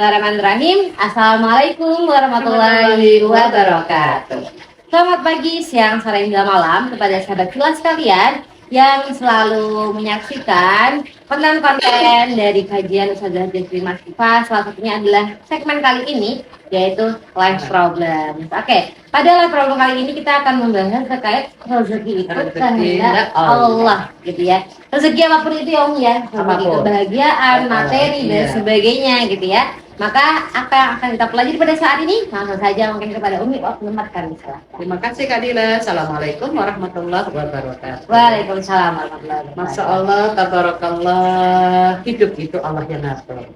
Bismillahirrahmanirrahim. Assalamualaikum warahmatullahi wabarakatuh. Selamat pagi, siang, sore, hingga malam kepada sahabat Kilas sekalian yang selalu menyaksikan konten-konten dari kajian Ustazah Jazri Masifah. Salah satunya adalah segmen kali ini, yaitu Life Problem. Oke, pada Life Problem kali ini kita akan membahas terkait rezeki itu kehendak Allah, gitu ya. Rezeki apapun itu ya Om ya, rezeki kebahagiaan, materi dan sebagainya gitu ya. Maka apa yang akan kita pelajari pada saat ini? Langsung saja mungkin kepada Umi menempatkan misalnya. Terima kasih Kak Dila. Assalamualaikum warahmatullahi wabarakatuh. Waalaikumsalam warahmatullahi wabarakatuh. Masya Allah, tabarakallah. Hidup itu Allah yang ngatur.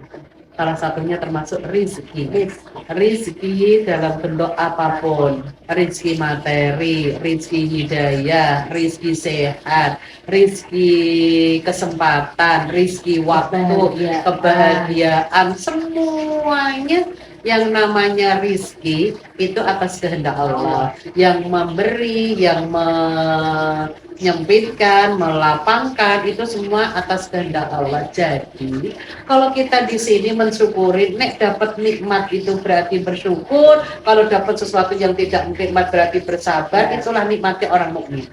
Salah satunya termasuk rezeki. Rezeki dalam bentuk apapun. Rezeki materi, rezeki hidayah, rezeki sehat, rezeki kesempatan, rezeki waktu, kebahagiaan, semuanya yang namanya rizki itu atas kehendak Allah. Yang memberi, yang menyempitkan, melapangkan, itu semua atas kehendak Allah. Jadi kalau kita di sini mensyukuri, nek dapat nikmat itu berarti bersyukur. Kalau dapat sesuatu yang tidak nikmat berarti bersabar. Itulah nikmatnya orang mukmin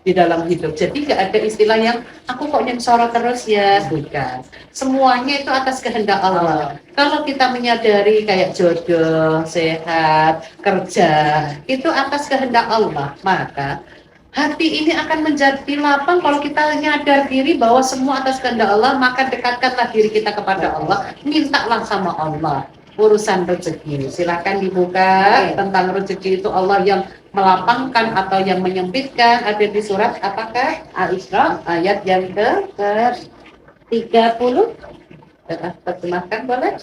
di dalam hidup. Jadi nggak ada istilah yang aku kok sorot terus ya, bukan. Semuanya itu atas kehendak Allah. Kalau kita menyadari kayak jodoh, sehat, kerja, itu atas kehendak Allah, maka hati ini akan menjadi lapang. Kalau kita nyadar diri bahwa semua atas kehendak Allah, maka dekatkanlah diri kita kepada Allah, mintalah sama Allah urusan rezeki. Silakan dibuka tentang rezeki itu Allah yang melapangkan atau yang menyempitkan. Ada di surat apakah? Al-Isra ayat yang ke 30. Terjemahkan boleh?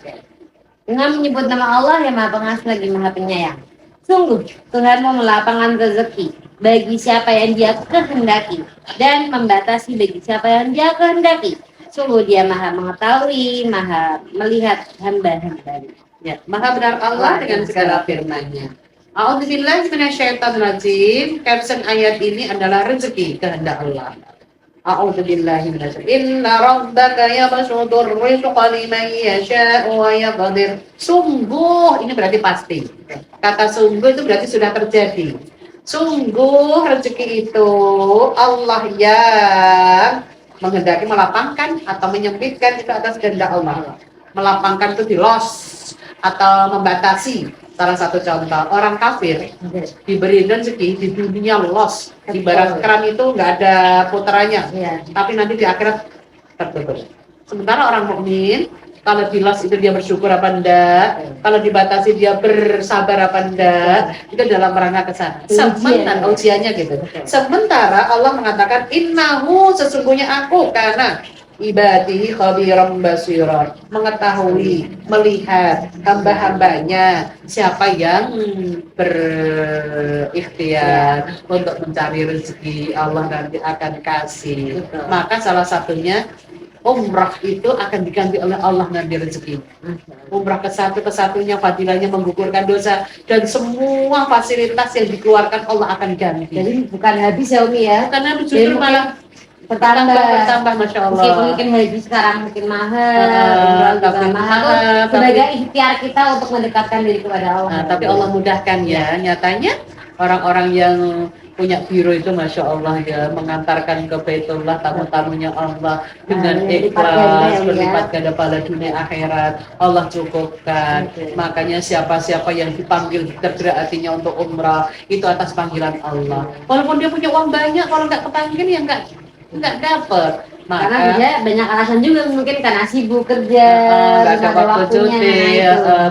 Dengan menyebut nama Allah yang Maha Pengasih lagi Maha Penyayang. Sungguh Tuhanmu melapangkan rezeki bagi siapa yang Dia kehendaki dan membatasi bagi siapa yang Dia kehendaki. Sungguh Dia Maha mengetahui, Maha melihat hamba-hambanya. Ya, Maha benar Allah dengan segala firman-Nya. A'udzubillahi minasyaitonirrajim. Caption ayat ini adalah rezeki kehendak Allah. A'udzubillahi minasyaitonirrajim. Inna rabbaka yabsutur rizqa liman yasha'u wa yaqdir. Sungguh, ini berarti pasti. Kata sungguh itu berarti sudah terjadi. Sungguh rezeki itu Allah yang menghendaki melapangkan atau menyempitkan itu atas kehendak Allah. Melapangkan itu di loss atau membatasi. Salah satu contoh, orang kafir diberi rezeki di dunia loss, ibarat keran itu nggak ada putarannya, tapi nanti di akhirat tertutup. Sementara orang mukmin, kalau di loss itu dia bersyukur apa enggak, kalau dibatasi dia bersabar apa enggak, itu dalam rangka kesana. Sementara ujiannya gitu. Sementara Allah mengatakan innahu, sesungguhnya aku, karena ibadihi khabiran basiran, mengetahui, melihat hamba-hambanya siapa yang berikhtiar untuk mencari rezeki, Allah nanti akan kasih. Maka salah satunya umrah itu akan diganti oleh Allah nanti rezeki. Umrah kesatunya fadilahnya menggugurkan dosa dan semua fasilitas yang dikeluarkan Allah akan ganti. Jadi bukan habis ya Umi ya, karena justru malah bertambah, Masya Allah. Mungkin haji sekarang mungkin mahal, sebagai ikhtiar kita untuk mendekatkan diri kepada Allah. Tapi Allah mudahkan ya. Nyatanya orang-orang yang punya biro itu Masya Allah ya, mengantarkan ke Baitullah tamu-tamunya Allah dengan ikhlas, berlipat ganda pada dunia akhirat. Allah cukupkan. Makanya siapa-siapa yang dipanggil tergerak hatinya untuk umrah itu atas panggilan Allah. Walaupun dia punya uang banyak, kalau nggak kepanggil ya nggak dapat. Karena dia banyak alasan juga, mungkin karena sibuk kerja, nggak ada waktu cuti,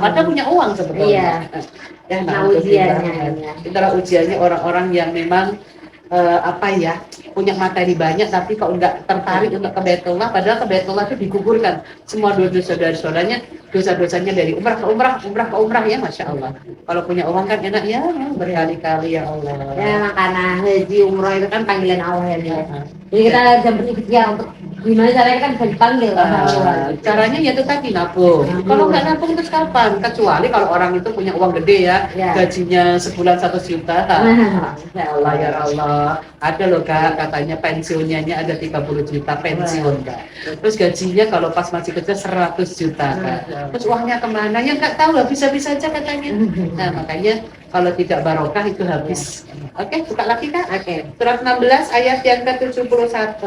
padahal punya uang sebetulnya. Nah ujiannya. Itulah ujiannya orang-orang yang memang punya materi banyak, tapi kalau nggak tertarik untuk ke Baitullah, padahal ke Baitullah itu digugurkan semua dosa-dosanya dari umrah ke umrah ya, Masya Allah. Kalau punya uang kan enak ya, berkali-kali ya Allah. Ya karena haji umrah itu kan panggilan Allah ya. Jadi kita bisa berikhtiar untuk Gimana caranya kita bisa dipanggil sama Allah? Caranya ya itu tadi nabung. Kalau nggak nabung terus kapan? Kecuali kalau orang itu punya uang gede ya, Ya. gajinya sebulan 1 juta. Ya Allah ya Allah, ada loh Kak, katanya pensiunnya ada 30 juta pensiun Kak. Terus gajinya kalau pas masih kerja 100 juta Kak. Terus uangnya kemana? Ya nggak tahu, habis-habis aja katanya. Nah makanya kalau tidak barokah itu habis. Oke, buka lagi Kak. Oke. Surat 16 ayat yang ke-71.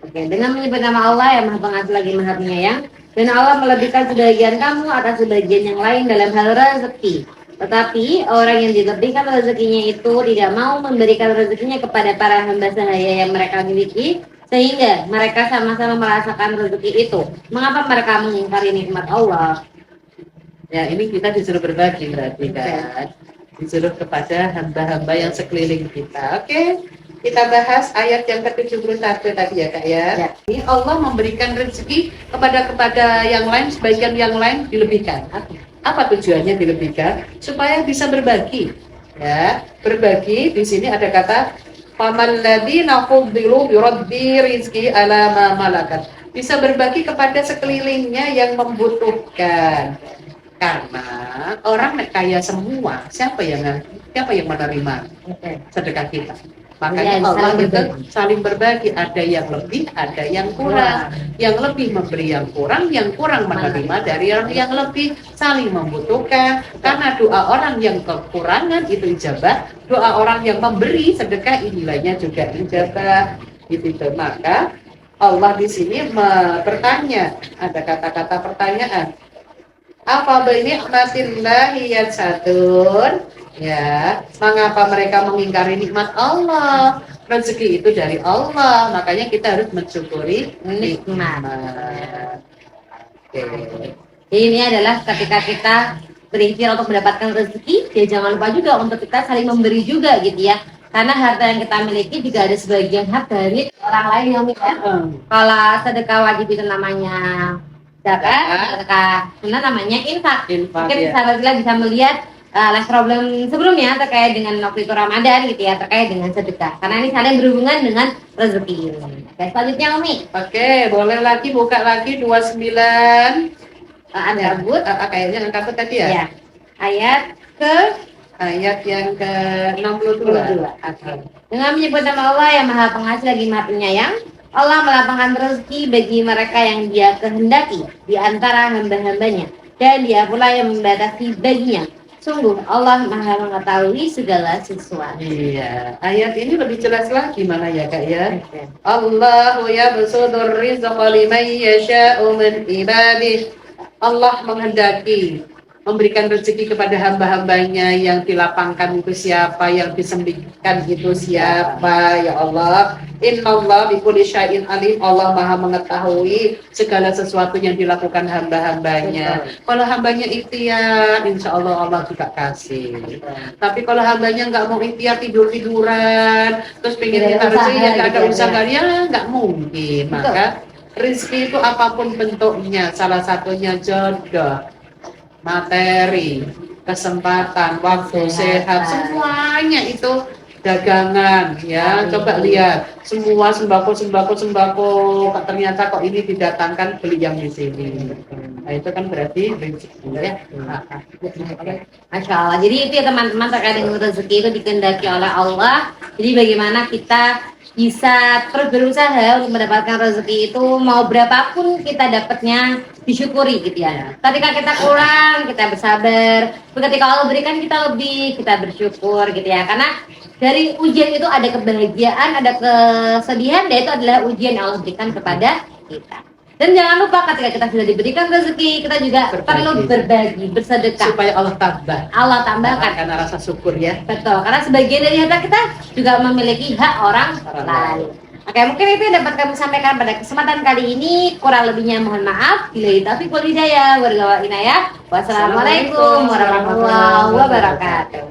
Oke, dengan menyebut nama Allah yang Maha Pengasih lagi Maha Penyayang, dan Allah melebihkan sebagian kamu atas sebagian yang lain dalam hal rezeki. Tetapi orang yang dilebihkan rezekinya itu tidak mau memberikan rezekinya kepada para hamba sahaya yang mereka miliki, sehingga mereka sama-sama merasakan rezeki itu. Mengapa mereka mengingkari nikmat Allah? Ya, ini kita disuruh berbagi berarti kan. Disuruh kepada hamba-hamba yang sekeliling kita. Oke. Kita bahas ayat yang ke-71 tadi ya Kak ya. Ya. Ini Allah memberikan rezeki kepada yang lain, sebagian yang lain dilebihkan. Apa tujuannya dilebihkan? Supaya bisa berbagi. Ya, berbagi di sini ada kata faman ladzina fuddilu yuraddi rizqi ala ma malakat. Bisa berbagi kepada sekelilingnya yang membutuhkan. Karena orang kaya semua, siapa yang menerima sedekah kita? Makanya Ya, Allah saling itu berbagi. saling berbagi. Ada yang lebih, ada yang kurang. Yang lebih memberi yang kurang menerima dari yang lebih, saling membutuhkan. Karena doa orang yang kekurangan itu ijabah, doa orang yang memberi sedekah nilainya juga ijabah. Gitu. Maka Allah di sini bertanya, ada kata-kata pertanyaan. Apa binikmatillahi yatsatun? Ya, mengapa mereka mengingkari nikmat Allah? Rezeki itu dari Allah, makanya kita harus mensyukuri nikmat. Oke. Ini adalah ketika kita berikhtiar untuk mendapatkan rezeki, ya jangan lupa juga untuk kita saling memberi juga gitu ya. Karena harta yang kita miliki juga ada sebagian hak dari orang lain yang miliki. Kalau sedekah wajib itu namanya zakat, sedekah sunnah namanya infak. Mungkin Ya. sahabat kita bisa melihat live problem sebelumnya terkait dengan waktu itu Ramadan gitu ya, terkait dengan sedekah. Karena ini saling berhubungan dengan rezeki ini. Oke, selanjutnya Umi. Oke, boleh lagi buka lagi 29. Ada but Kayaknya angka tadi ya? ya. Ayat ke Ayat yang ke-62. Dengan menyebut nama Allah yang Maha Pengasih lagi Maha Penyayang, Allah melapangkan rezeki bagi mereka yang Dia kehendaki di antara hamba-hambanya, dan Dia pula yang membatasi baginya. Sungguh Allah Maha mengetahui segala sesuatu. Iya, ayat ini lebih jelas lagi mana ya Kak ya? Allahu yabsutur rizqa liman yasha'u min ibadihi. Allah menghendaki memberikan rezeki kepada hamba-hambanya, yang dilapangkan itu siapa, yang disembihkan itu siapa, ya Allah. Innallaha bikulli syai'in alim. Allah Maha mengetahui segala sesuatu yang dilakukan hamba-hambanya. Kalau hambanya ikhtiar, insya Allah Allah juga kasih. Tapi kalau hambanya nggak mau ikhtiar, tidur-tiduran, terus pengen minta rezeki yang nggak ada usaha, ya nggak mungkin. Maka rezeki itu apapun bentuknya, salah satunya jodoh, materi, kesempatan, waktu, sehat, semuanya itu dagangan ya. Coba lihat semua sembako ternyata kok ini didatangkan beli yang di sini. Nah, itu kan berarti rezeki ya. Masya Allah. Jadi itu ya teman-teman, terkait dengan rezeki itu dikehendaki oleh Allah. Jadi bagaimana kita bisa terus berusaha untuk mendapatkan rezeki itu, mau berapapun kita dapatnya disyukuri gitu ya. Ketika kita kurang, kita bersabar. Ketika Allah berikan kita lebih, kita bersyukur gitu ya. Karena dari ujian itu ada kebahagiaan, ada kesedihan, dan itu adalah ujian yang Allah berikan kepada kita. Dan jangan lupa ketika kita sudah diberikan rezeki, kita juga perlu berbagi, bersedekah. Supaya Allah tambah. Allah tambahkan. Karena rasa syukur ya. Betul, karena sebagian dari harta kita juga memiliki hak orang lain. Oke, mungkin itu yang dapat kami sampaikan pada kesempatan kali ini. Kurang lebihnya mohon maaf. Bila taufiq wal hidayah, warahmatullahi inayah. Wassalamualaikum warahmatullahi wabarakatuh.